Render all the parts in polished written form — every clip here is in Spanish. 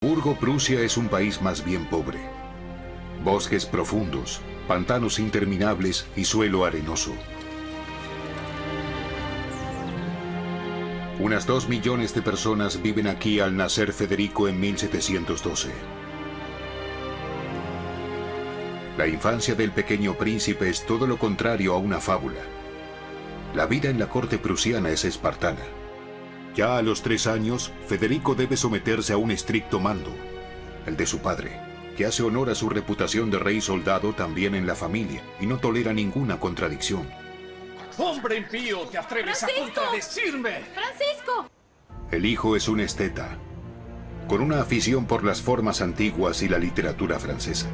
Burgo, Prusia es un país más bien pobre. Bosques profundos, pantanos interminables y suelo arenoso. Unas 2 millones de personas viven aquí al nacer Federico en 1712. La infancia del pequeño príncipe es todo lo contrario a una fábula. La vida en la corte prusiana es espartana. Ya a los 3 años, Federico debe someterse a un estricto mando, el de su padre, que hace honor a su reputación de rey soldado también en la familia y no tolera ninguna contradicción. ¡Hombre impío! ¿Te atreves a contradecirme? ¡Francisco! El hijo es un esteta, con una afición por las formas antiguas y la literatura francesa.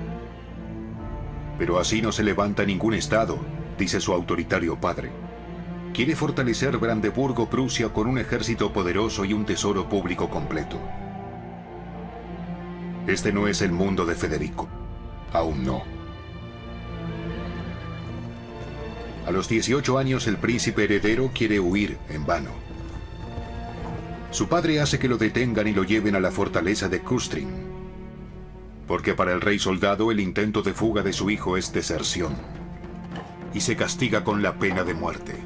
Pero así no se levanta ningún estado, dice su autoritario padre. Quiere fortalecer Brandeburgo, Prusia, con un ejército poderoso y un tesoro público completo. Este no es el mundo de Federico. Aún no. A los 18 años, el príncipe heredero quiere huir en vano. Su padre hace que lo detengan y lo lleven a la fortaleza de Kustrin, porque para el rey soldado el intento de fuga de su hijo es deserción, y se castiga con la pena de muerte.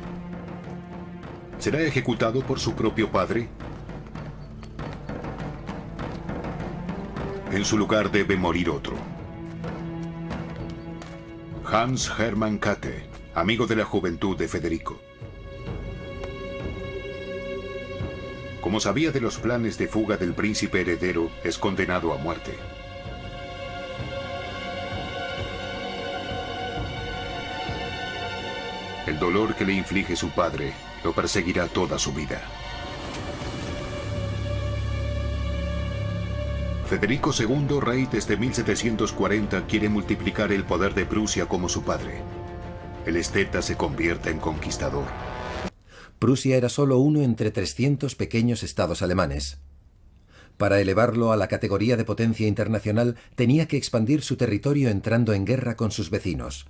¿Será ejecutado por su propio padre? En su lugar debe morir otro. Hans Hermann Käthe, amigo de la juventud de Federico. Como sabía de los planes de fuga del príncipe heredero, es condenado a muerte. El dolor que le inflige su padre lo perseguirá toda su vida. Federico II, rey desde 1740, quiere multiplicar el poder de Prusia como su padre. El esteta se convierte en conquistador. Prusia era solo uno entre 300 pequeños estados alemanes. Para elevarlo a la categoría de potencia internacional, tenía que expandir su territorio entrando en guerra con sus vecinos.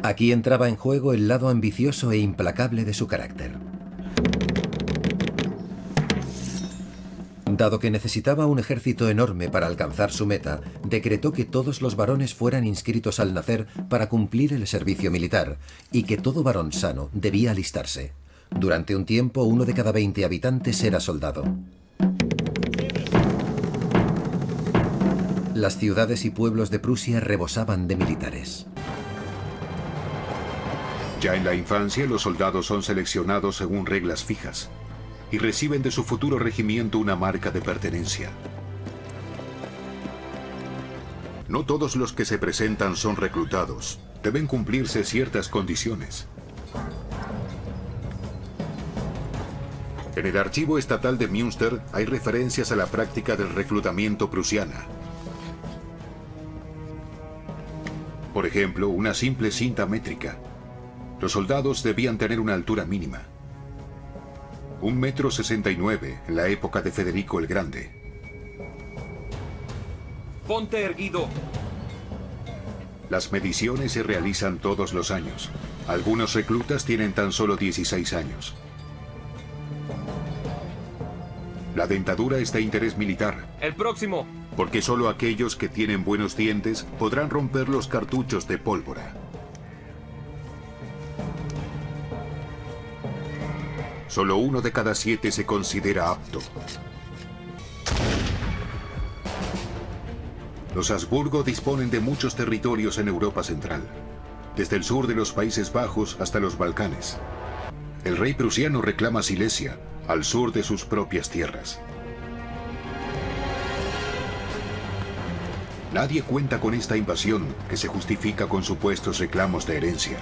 Aquí entraba en juego el lado ambicioso e implacable de su carácter. Dado que necesitaba un ejército enorme para alcanzar su meta, decretó que todos los varones fueran inscritos al nacer para cumplir el servicio militar, y que todo varón sano debía alistarse. Durante un tiempo, 1 de cada 20 habitantes era soldado. Las ciudades y pueblos de Prusia rebosaban de militares. Ya en la infancia, los soldados son seleccionados según reglas fijas y reciben de su futuro regimiento una marca de pertenencia. No todos los que se presentan son reclutados. Deben cumplirse ciertas condiciones. En el archivo estatal de Münster hay referencias a la práctica del reclutamiento prusiana. Por ejemplo, una simple cinta métrica. Los soldados debían tener una altura mínima. 1,69 m en la época de Federico el Grande. Ponte erguido. Las mediciones se realizan todos los años. Algunos reclutas tienen tan solo 16 años. La dentadura es de interés militar. El próximo. Porque solo aquellos que tienen buenos dientes podrán romper los cartuchos de pólvora. Solo 1 de cada 7 se considera apto. Los Habsburgo disponen de muchos territorios en Europa Central, desde el sur de los Países Bajos hasta los Balcanes. El rey prusiano reclama Silesia, al sur de sus propias tierras. Nadie cuenta con esta invasión, que se justifica con supuestos reclamos de herencia.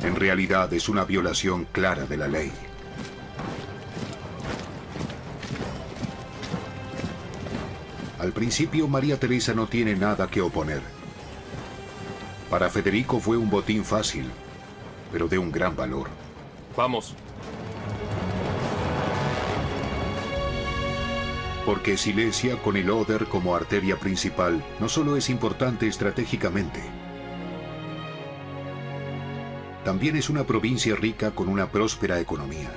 En realidad es una violación clara de la ley. Al principio, María Teresa no tiene nada que oponer. Para Federico fue un botín fácil, pero de un gran valor. Vamos. Porque Silesia, con el Oder como arteria principal, no solo es importante estratégicamente, también es una provincia rica con una próspera economía.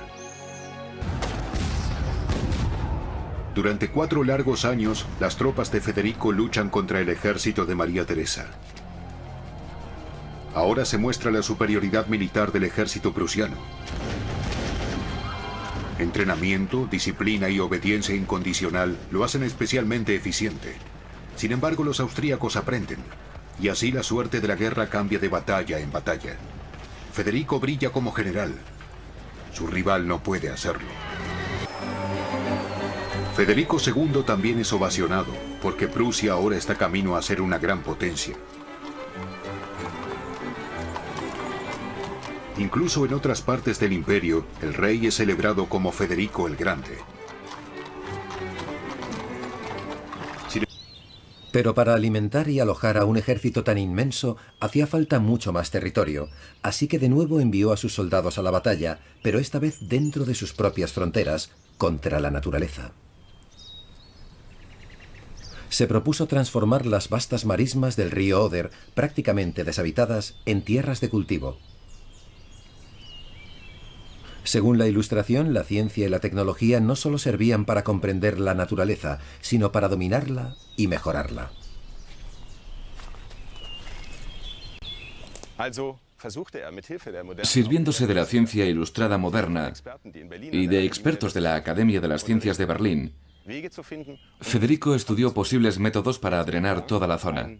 Durante 4 largos años, las tropas de Federico luchan contra el ejército de María Teresa. Ahora se muestra la superioridad militar del ejército prusiano. Entrenamiento, disciplina y obediencia incondicional lo hacen especialmente eficiente. Sin embargo, los austríacos aprenden, y así la suerte de la guerra cambia de batalla en batalla. Federico brilla como general. Su rival no puede hacerlo. Federico II también es ovacionado, porque Prusia ahora está camino a ser una gran potencia. Incluso en otras partes del imperio, el rey es celebrado como Federico el Grande. Pero para alimentar y alojar a un ejército tan inmenso, hacía falta mucho más territorio, así que de nuevo envió a sus soldados a la batalla, pero esta vez dentro de sus propias fronteras, contra la naturaleza. Se propuso transformar las vastas marismas del río Oder, prácticamente deshabitadas, en tierras de cultivo. Según la Ilustración, la ciencia y la tecnología no solo servían para comprender la naturaleza, sino para dominarla y mejorarla. Sirviéndose de la ciencia ilustrada moderna y de expertos de la Academia de las Ciencias de Berlín, Federico estudió posibles métodos para drenar toda la zona.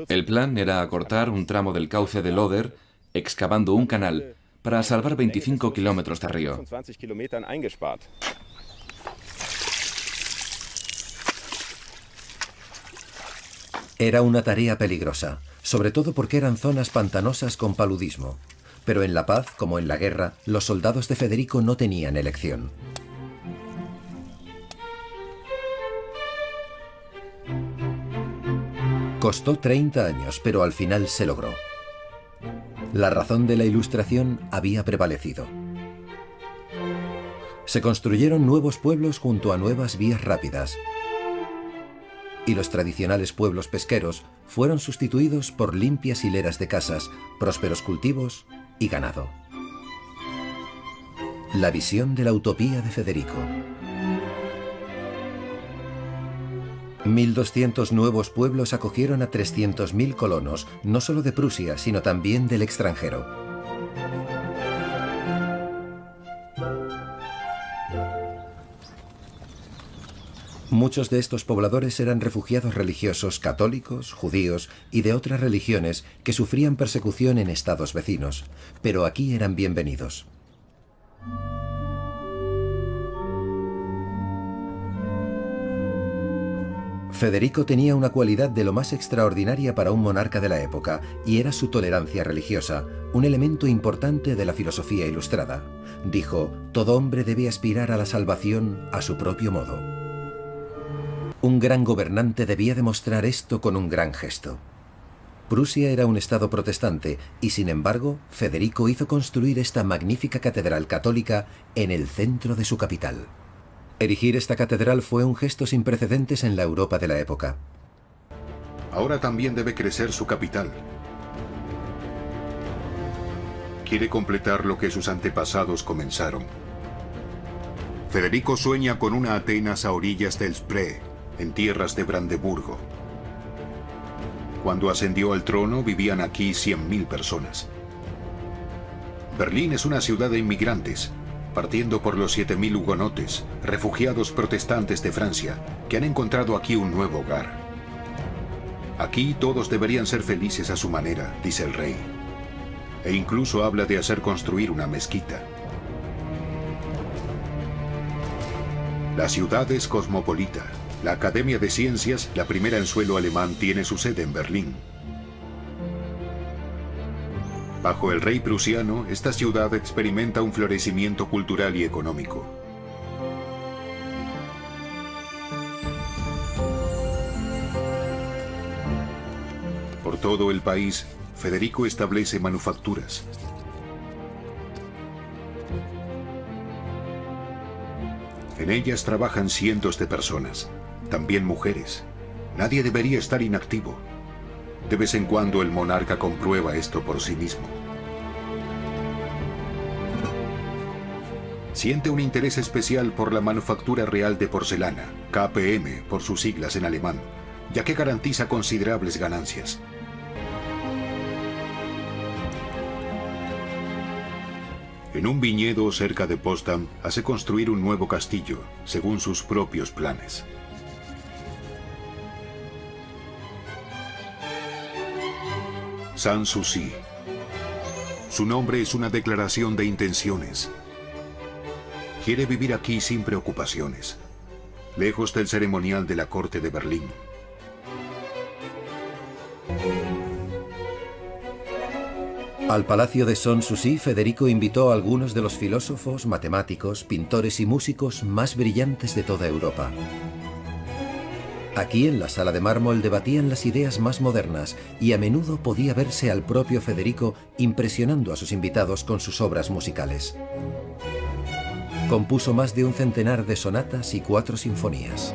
El plan era acortar un tramo del cauce del Oder, excavando un canal para salvar 25 kilómetros de río. Era una tarea peligrosa, sobre todo porque eran zonas pantanosas con paludismo. Pero en la paz, como en la guerra, los soldados de Federico no tenían elección. Costó 30 años, pero al final se logró. La razón de la Ilustración había prevalecido. Se construyeron nuevos pueblos junto a nuevas vías rápidas, y los tradicionales pueblos pesqueros fueron sustituidos por limpias hileras de casas, prósperos cultivos y ganado. La visión de la utopía de Federico. 1.200 nuevos pueblos acogieron a 300.000 colonos, no solo de Prusia, sino también del extranjero. Muchos de estos pobladores eran refugiados religiosos católicos, judíos y de otras religiones que sufrían persecución en estados vecinos, pero aquí eran bienvenidos. Federico tenía una cualidad de lo más extraordinaria para un monarca de la época, y era su tolerancia religiosa, un elemento importante de la filosofía ilustrada. Dijo: todo hombre debe aspirar a la salvación a su propio modo. Un gran gobernante debía demostrar esto con un gran gesto. Prusia era un estado protestante, y sin embargo, Federico hizo construir esta magnífica catedral católica en el centro de su capital. Erigir esta catedral fue un gesto sin precedentes en la Europa de la época. Ahora también debe crecer su capital. Quiere completar lo que sus antepasados comenzaron. Federico sueña con una Atenas a orillas del Spree, en tierras de Brandeburgo. Cuando ascendió al trono vivían aquí 100.000 personas. Berlín es una ciudad de inmigrantes, partiendo por los 7.000 hugonotes, refugiados protestantes de Francia, que han encontrado aquí un nuevo hogar. Aquí todos deberían ser felices a su manera, dice el rey. E incluso habla de hacer construir una mezquita. La ciudad es cosmopolita. La Academia de Ciencias, la primera en suelo alemán, tiene su sede en Berlín. Bajo el rey prusiano, esta ciudad experimenta un florecimiento cultural y económico. Por todo el país, Federico establece manufacturas. En ellas trabajan cientos de personas, también mujeres. Nadie debería estar inactivo. De vez en cuando el monarca comprueba esto por sí mismo. Siente un interés especial por la manufactura real de porcelana, KPM por sus siglas en alemán, ya que garantiza considerables ganancias. En un viñedo cerca de Potsdam hace construir un nuevo castillo, según sus propios planes. Sanssouci. Su nombre es una declaración de intenciones. Quiere vivir aquí sin preocupaciones, lejos del ceremonial de la corte de Berlín. Al palacio de Sanssouci, Federico invitó a algunos de los filósofos, matemáticos, pintores y músicos más brillantes de toda Europa. Aquí, en la sala de mármol, debatían las ideas más modernas y a menudo podía verse al propio Federico impresionando a sus invitados con sus obras musicales. Compuso más de un centenar de sonatas y 4 sinfonías.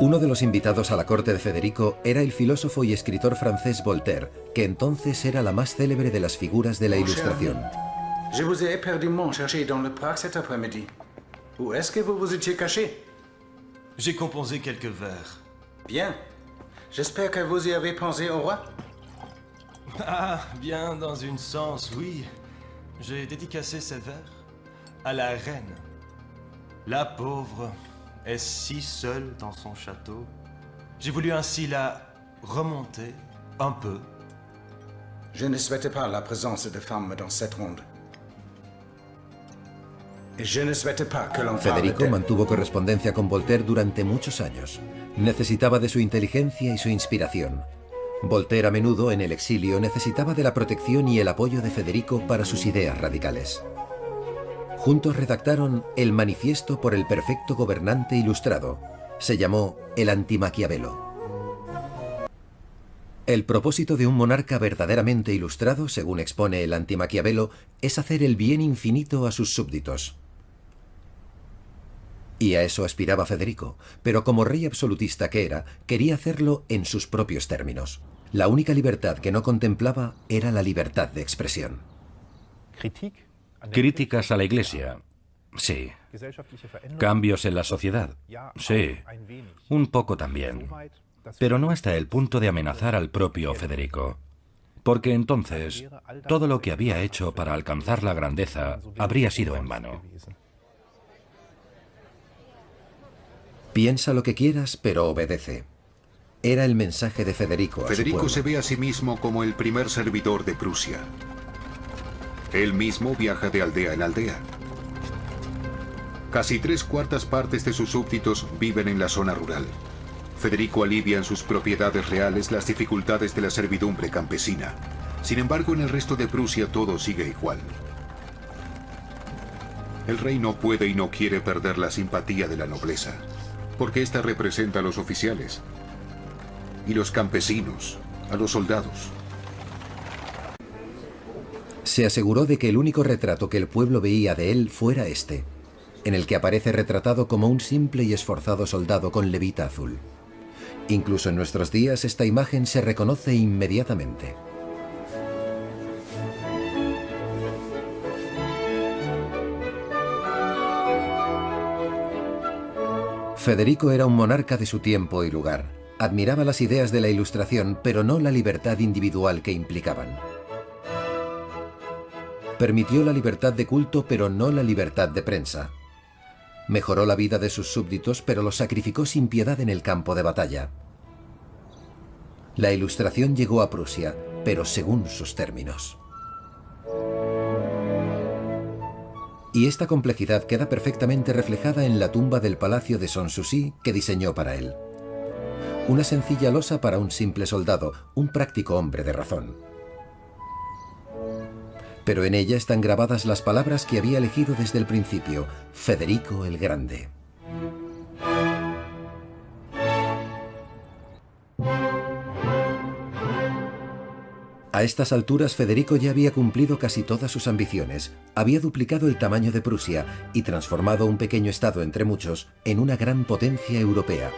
Uno de los invitados a la corte de Federico era el filósofo y escritor francés Voltaire, que entonces era la más célebre de las figuras de la Ilustración. Je vous ai éperdument cherché dans le parc cet après-midi. Où est-ce que vous vous étiez caché? J'ai composé quelques vers. Bien. J'espère que vous y avez pensé au roi. Ah, bien, dans un sens, oui. J'ai dédicacé ces vers à la reine. La pauvre est si seule dans son château. J'ai voulu ainsi la remonter un peu. Je ne souhaite pas la présence de femmes dans cette ronde. Et je ne souhaite pas que l'on parle Federico d'elle. mantuvo correspondencia con Voltaire durante muchos años. Necesitaba de su inteligencia y su inspiración. Voltaire, a menudo en el exilio, necesitaba de la protección y el apoyo de Federico para sus ideas radicales. Juntos redactaron el Manifiesto por el Perfecto Gobernante Ilustrado. Se llamó el Anti-Maquiavelo. El propósito de un monarca verdaderamente ilustrado, según expone el Anti-Maquiavelo, es hacer el bien infinito a sus súbditos. Y a eso aspiraba Federico, pero como rey absolutista que era, quería hacerlo en sus propios términos. La única libertad que no contemplaba era la libertad de expresión. Críticas a la Iglesia. Sí. Cambios en la sociedad. Sí. Un poco también. Pero no hasta el punto de amenazar al propio Federico. Porque entonces, todo lo que había hecho para alcanzar la grandeza habría sido en vano. Piensa lo que quieras, pero obedece. Era el mensaje de Federico a su Federico pueblo. se ve a sí mismo como el primer servidor de Prusia. Él mismo viaja de aldea en aldea. Casi 3/4 partes de sus súbditos viven en la zona rural. Federico alivia en sus propiedades reales las dificultades de la servidumbre campesina. Sin embargo, en el resto de Prusia todo sigue igual. El rey no puede y no quiere perder la simpatía de la nobleza, porque ésta representa a los oficiales y los campesinos, a los soldados. Se aseguró de que el único retrato que el pueblo veía de él fuera este, en el que aparece retratado como un simple y esforzado soldado con levita azul. Incluso en nuestros días esta imagen se reconoce inmediatamente. Federico era un monarca de su tiempo y lugar. Admiraba las ideas de la Ilustración, pero no la libertad individual que implicaban. Permitió la libertad de culto, pero no la libertad de prensa. Mejoró la vida de sus súbditos, pero los sacrificó sin piedad en el campo de batalla. La Ilustración llegó a Prusia, pero según sus términos. Y esta complejidad queda perfectamente reflejada en la tumba del palacio de Sanssouci que diseñó para él. Una sencilla losa para un simple soldado, un práctico hombre de razón. Pero en ella están grabadas las palabras que había elegido desde el principio, Federico el Grande. A estas alturas, Federico ya había cumplido casi todas sus ambiciones, había duplicado el tamaño de Prusia y transformado un pequeño estado entre muchos en una gran potencia europea.